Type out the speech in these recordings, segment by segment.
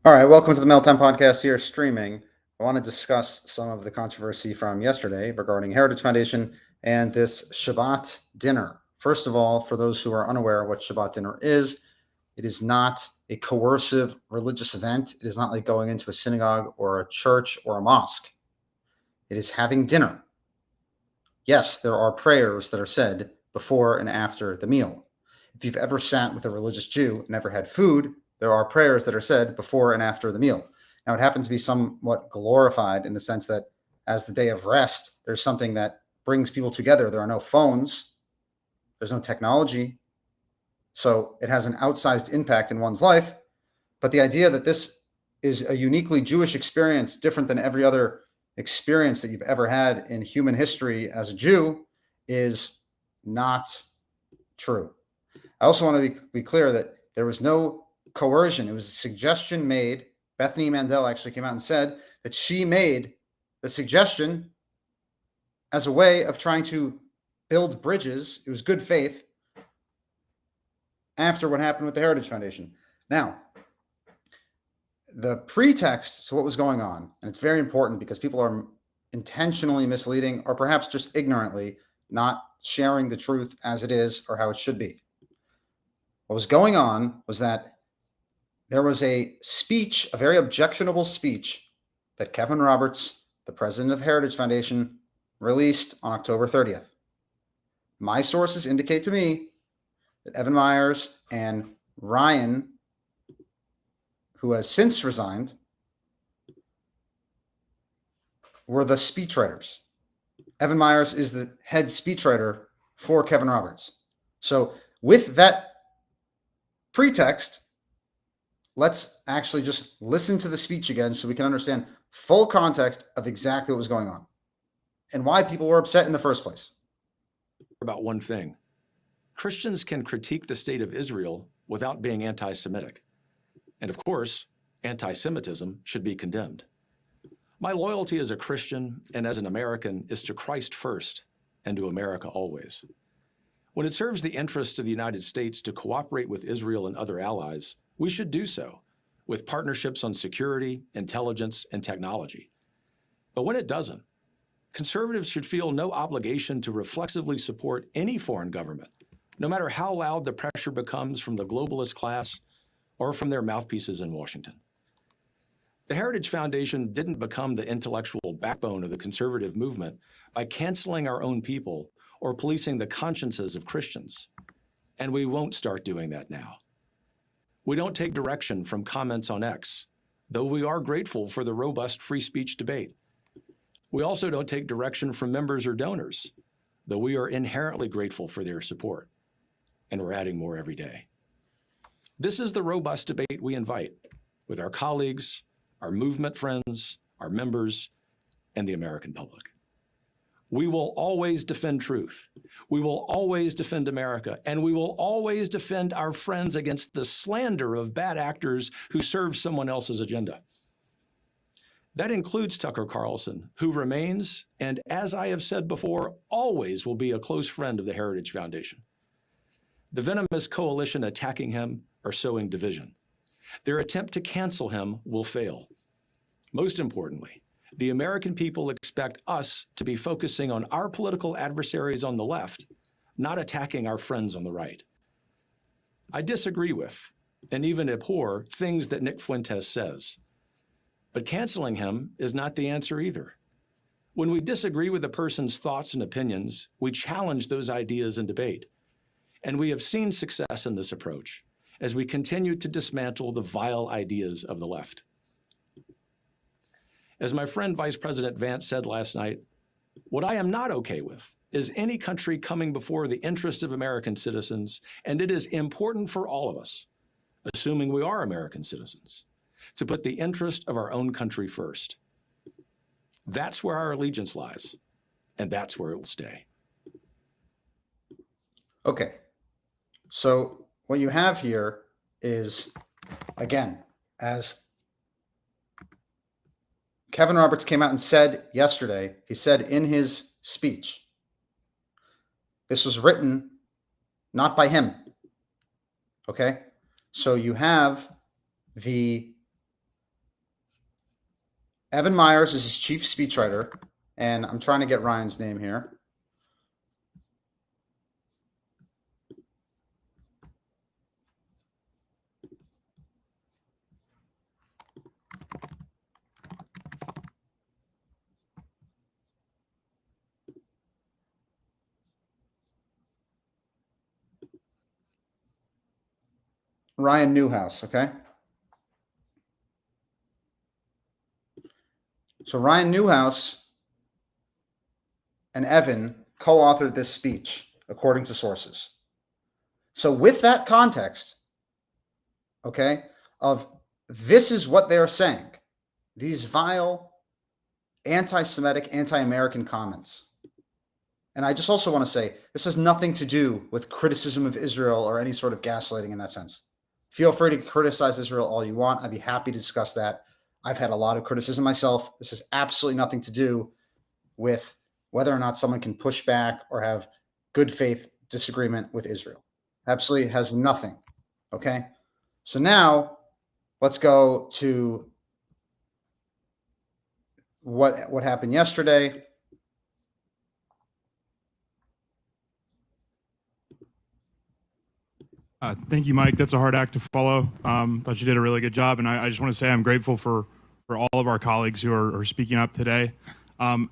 All right, welcome to the Meltdown Podcast here streaming. I want to discuss some of the controversy from yesterday regarding Heritage Foundation and this Shabbat dinner. First of all, for those who are unaware of what Shabbat dinner is, it is not a coercive religious event. It is not like going into a synagogue or a church or a mosque. It is having dinner. Yes, there are prayers that are said before and after the meal. If you've ever sat with a religious Jew and never had food, there are prayers that are said before and after the meal. Now, it happens to be somewhat glorified in the sense that as the day of rest, there's something that brings people together. There are no phones, there's no technology. So it has an outsized impact in one's life. But the idea that this is a uniquely Jewish experience, different than every other experience that you've ever had in human history as a Jew, is not true. I also want to be clear that there was no coercion. It was a suggestion made. Bethany Mandel actually came out and said that she made the suggestion as a way of trying to build bridges. It was good faith after what happened with the Heritage Foundation. Now, the pretext to what was going on, and it's very important because people are intentionally misleading or perhaps just ignorantly not sharing the truth as it is or how it should be. What was going on was that there was a speech, a very objectionable speech that Kevin Roberts, the president of Heritage Foundation, released on October 30th. My sources indicate to me that Evan Myers and Ryan, who has since resigned, were the speechwriters. Evan Myers is the head speechwriter for Kevin Roberts. So with that pretext, let's actually just listen to the speech again so we can understand full context of exactly what was going on and why people were upset in the first place. About one thing. Christians can critique the state of Israel without being anti-Semitic. And of course, anti-Semitism should be condemned. My loyalty as a Christian and as an American is to Christ first and to America always. When it serves the interests of the United States to cooperate with Israel and other allies, we should do so with partnerships on security, intelligence, and technology. But when it doesn't, conservatives should feel no obligation to reflexively support any foreign government, no matter how loud the pressure becomes from the globalist class or from their mouthpieces in Washington. The Heritage Foundation didn't become the intellectual backbone of the conservative movement by canceling our own people or policing the consciences of Christians. And we won't start doing that now. We don't take direction from comments on X, though we are grateful for the robust free speech debate. We also don't take direction from members or donors, though we are inherently grateful for their support. And we're adding more every day. This is the robust debate we invite with our colleagues, our movement friends, our members, and the American public. We will always defend truth. We will always defend America, and we will always defend our friends against the slander of bad actors who serve someone else's agenda. That includes Tucker Carlson, who remains, and as I have said before, always will be a close friend of the Heritage Foundation. The venomous coalition attacking him are sowing division. Their attempt to cancel him will fail. Most importantly, the American people expect us to be focusing on our political adversaries on the left, not attacking our friends on the right. I disagree with, and even abhor, things that Nick Fuentes says. But canceling him is not the answer either. When we disagree with a person's thoughts and opinions, we challenge those ideas in debate. And we have seen success in this approach as we continue to dismantle the vile ideas of the left. As my friend Vice President Vance said last night, what I am not okay with is any country coming before the interest of American citizens, and it is important for all of us, assuming we are American citizens, to put the interest of our own country first. That's where our allegiance lies, and that's where it will stay. Okay, so what you have here is, again, as Kevin Roberts came out and said yesterday, he said in his speech, this was written not by him. Okay, so you have the Evan Myers is his chief speechwriter, and I'm trying to get Ryan's name here. Ryan Newhouse, okay? So Ryan Newhouse and Evan co-authored this speech, according to sources. So with that context, okay, of this is what they're saying, these vile, anti-Semitic, anti-American comments. And I just also want to say, this has nothing to do with criticism of Israel or any sort of gaslighting in that sense. Feel free to criticize Israel all you want. I'd be happy to discuss that. I've had a lot of criticism myself. This has absolutely nothing to do with whether or not someone can push back or have good faith disagreement with Israel. Absolutely has nothing. Okay. So now let's go to what happened yesterday. Thank you, Mike. That's a hard act to follow. Thought you did a really good job, and I just want to say I'm grateful for all of our colleagues who are speaking up today, and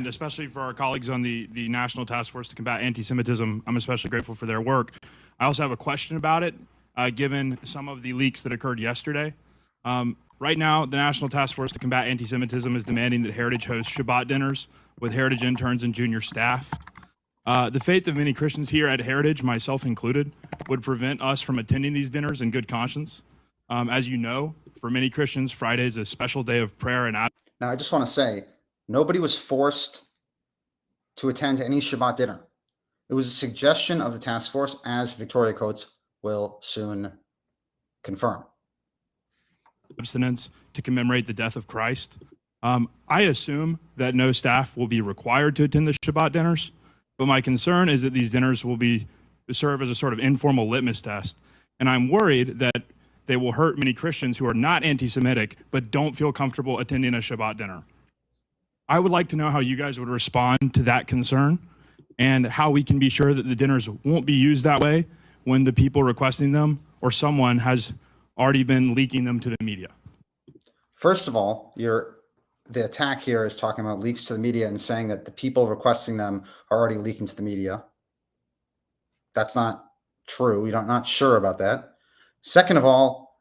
especially for our colleagues on the National Task Force to Combat Anti-Semitism. I'm especially grateful for their work. I also have a question about it, given some of the leaks that occurred yesterday. Right now, the National Task Force to Combat Anti-Semitism is demanding that Heritage host Shabbat dinners with Heritage interns and junior staff. The faith of many Christians here at Heritage, myself included, would prevent us from attending these dinners in good conscience. As you know, for many Christians, Friday is a special day of prayer and Now, I just want to say, nobody was forced to attend any Shabbat dinner. It was a suggestion of the task force, as Victoria Coates will soon confirm. abstinence to commemorate the death of Christ. I assume that no staff will be required to attend the Shabbat dinners, but my concern is that these dinners will serve as a sort of informal litmus test, and I'm worried that they will hurt many Christians who are not anti-Semitic but don't feel comfortable attending a Shabbat dinner. I would like to know how you guys would respond to that concern and how we can be sure that the dinners won't be used that way when the people requesting them or someone has already been leaking them to the media. First of all, the attack here is talking about leaks to the media and saying that the people requesting them are already leaking to the media. That's not true. We're not sure about that. Second of all,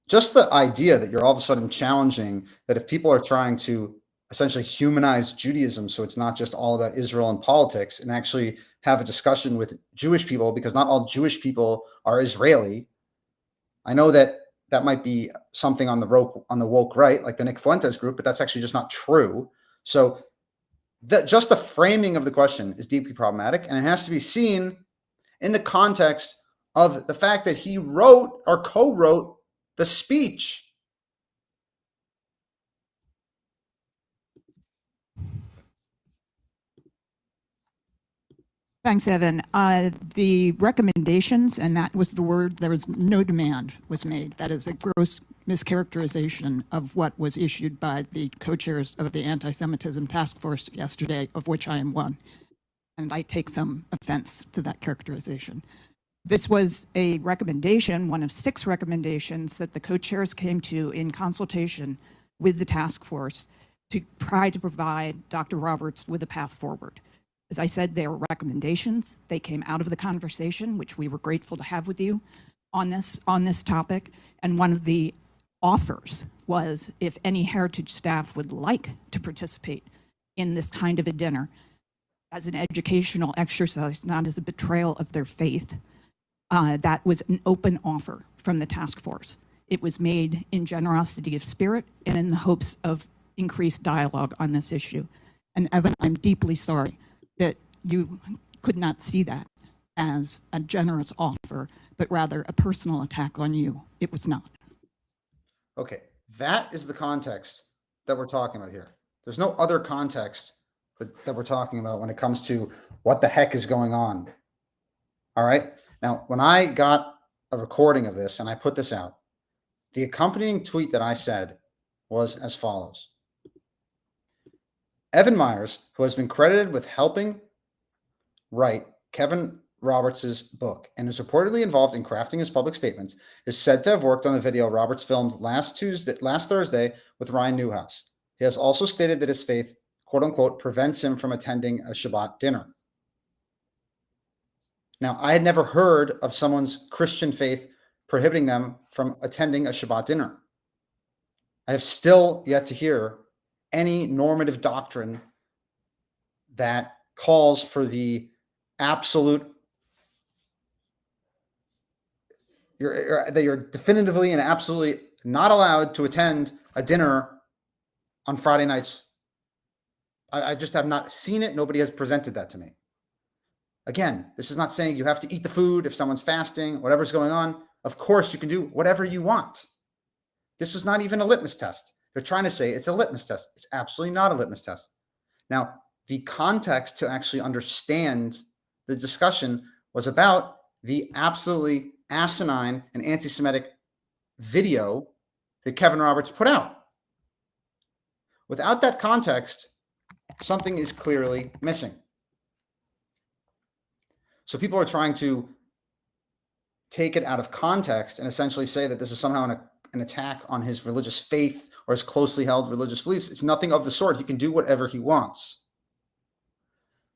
just the idea that you're all of a sudden challenging that if people are trying to essentially humanize Judaism, so it's not just all about Israel and politics, and actually have a discussion with Jewish people, because not all Jewish people are Israeli. I know that might be something on the woke right, like the Nick Fuentes group, but that's actually just not true. So just the framing of the question is deeply problematic, and it has to be seen in the context of the fact that he wrote or co-wrote the speech. Thanks, Evan. The recommendations, and that was the word, there was no demand was made. That is a gross mischaracterization of what was issued by the co-chairs of the Anti-Semitism Task Force yesterday, of which I am one. And I take some offense to that characterization. This was a recommendation, one of 6 recommendations that the co-chairs came to in consultation with the task force to try to provide Dr. Roberts with a path forward. As I said, they were recommendations. They came out of the conversation, which we were grateful to have with you on this topic. And one of the offers was if any Heritage staff would like to participate in this kind of a dinner as an educational exercise, not as a betrayal of their faith, that was an open offer from the task force. It was made in generosity of spirit and in the hopes of increased dialogue on this issue. And Evan, I'm deeply sorry that you could not see that as a generous offer, but rather a personal attack on you. It was not. Okay, that is the context that we're talking about here. There's no other context that we're talking about when it comes to what the heck is going on. All right. Now, when I got a recording of this and I put this out, the accompanying tweet that I said was as follows. Evan Myers, who has been credited with helping write Kevin Roberts' book and is reportedly involved in crafting his public statements, is said to have worked on the video Roberts filmed last Thursday with Ryan Newhouse. He has also stated that his faith, quote unquote, prevents him from attending a Shabbat dinner. Now, I had never heard of someone's Christian faith prohibiting them from attending a Shabbat dinner. I have still yet to hear any normative doctrine that calls for the absolute, that you're definitively and absolutely not allowed to attend a dinner on Friday nights. I just have not seen it. Nobody has presented that to me. Again, this is not saying you have to eat the food if someone's fasting, whatever's going on. Of course, you can do whatever you want. This was not even a litmus test. They're trying to say it's a litmus test. It's absolutely not a litmus test. Now, the context to actually understand the discussion was about the absolutely asinine and anti-Semitic video that Kevin Roberts put out. Without that context, something is clearly missing. So people are trying to take it out of context and essentially say that this is somehow an attack on his religious faith or his closely held religious beliefs. It's nothing of the sort. He can do whatever he wants.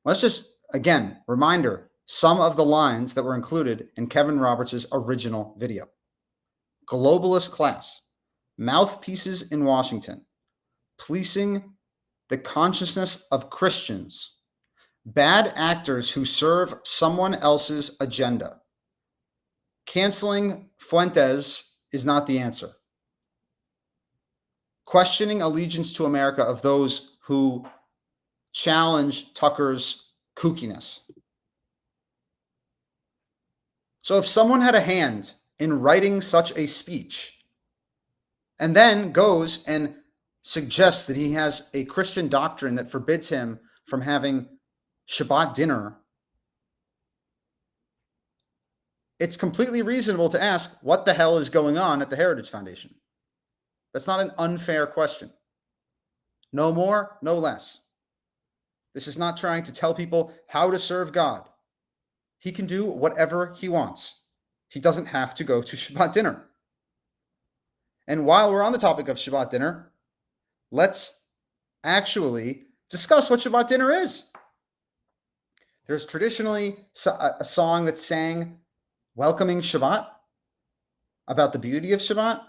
Let's just, again, reminder, some of the lines that were included in Kevin Roberts' original video. Globalist class, mouthpieces in Washington, policing the consciousness of Christians, bad actors who serve someone else's agenda. Canceling Fuentes is not the answer. Questioning allegiance to America of those who challenge Tucker's kookiness. So if someone had a hand in writing such a speech and then goes and suggests that he has a Christian doctrine that forbids him from having Shabbat dinner, it's completely reasonable to ask what the hell is going on at the Heritage Foundation. That's not an unfair question. No more, no less. This is not trying to tell people how to serve God. He can do whatever he wants. He doesn't have to go to Shabbat dinner. And while we're on the topic of Shabbat dinner, let's actually discuss what Shabbat dinner is. There's traditionally a song that's sang welcoming Shabbat, about the beauty of Shabbat,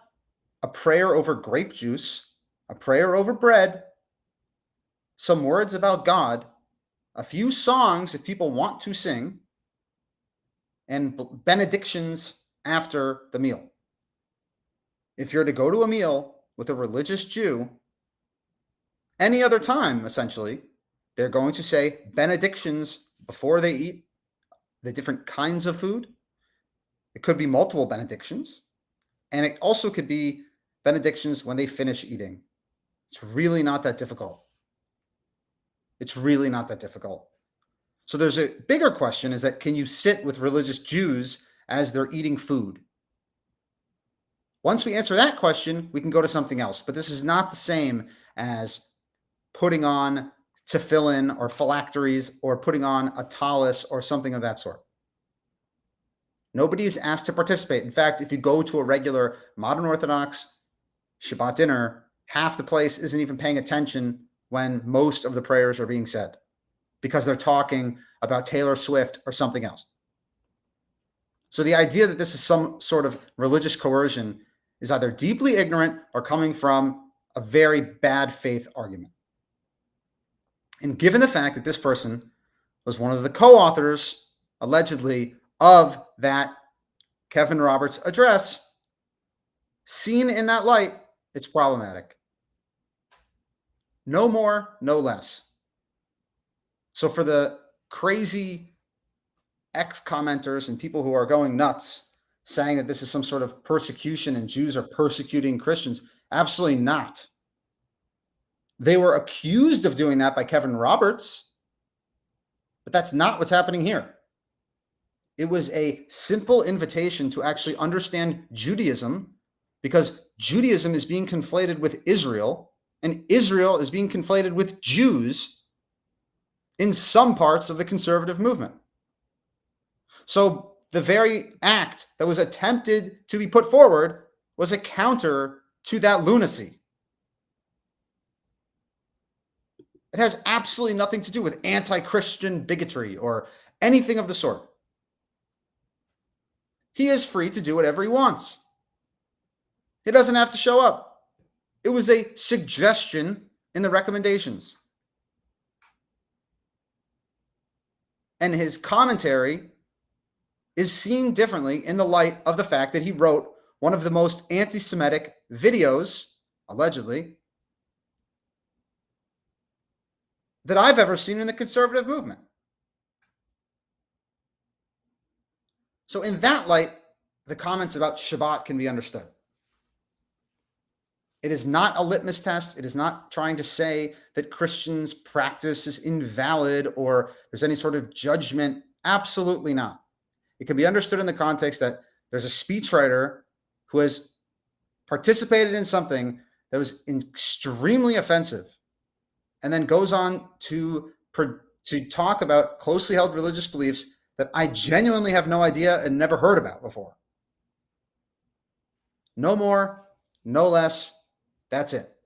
a prayer over grape juice, a prayer over bread, some words about God, a few songs if people want to sing, and benedictions after the meal. If you're to go to a meal with a religious Jew, any other time, essentially, they're going to say benedictions before they eat the different kinds of food. It could be multiple benedictions, and it also could be benedictions when they finish eating. It's really not that difficult. It's really not that difficult. So there's a bigger question, is that can you sit with religious Jews as they're eating food? Once we answer that question, we can go to something else. But this is not the same as putting on tefillin or phylacteries or putting on a tallis or something of that sort. Nobody is asked to participate. In fact, if you go to a regular modern Orthodox Shabbat dinner, half the place isn't even paying attention when most of the prayers are being said because they're talking about Taylor Swift or something else. So the idea that this is some sort of religious coercion is either deeply ignorant or coming from a very bad faith argument. And given the fact that this person was one of the co-authors, allegedly, of that Kevin Roberts address, seen in that light, it's problematic. No more, no less. So for the crazy ex-commenters and people who are going nuts saying that this is some sort of persecution and Jews are persecuting Christians, absolutely not. They were accused of doing that by Kevin Roberts, but that's not what's happening here. It was a simple invitation to actually understand Judaism because Judaism is being conflated with Israel, and Israel is being conflated with Jews in some parts of the conservative movement. So the very act that was attempted to be put forward was a counter to that lunacy. It has absolutely nothing to do with anti-Christian bigotry or anything of the sort. He is free to do whatever he wants. He doesn't have to show up. It was a suggestion in the recommendations. And his commentary is seen differently in the light of the fact that he wrote one of the most anti-Semitic videos, allegedly, that I've ever seen in the conservative movement. So in that light, the comments about Shabbat can be understood. It is not a litmus test. It is not trying to say that Christians' practice is invalid or there's any sort of judgment. Absolutely not. It can be understood in the context that there's a speechwriter who has participated in something that was extremely offensive and then goes on to talk about closely held religious beliefs that I genuinely have no idea and never heard about before. No more, no less. That's it.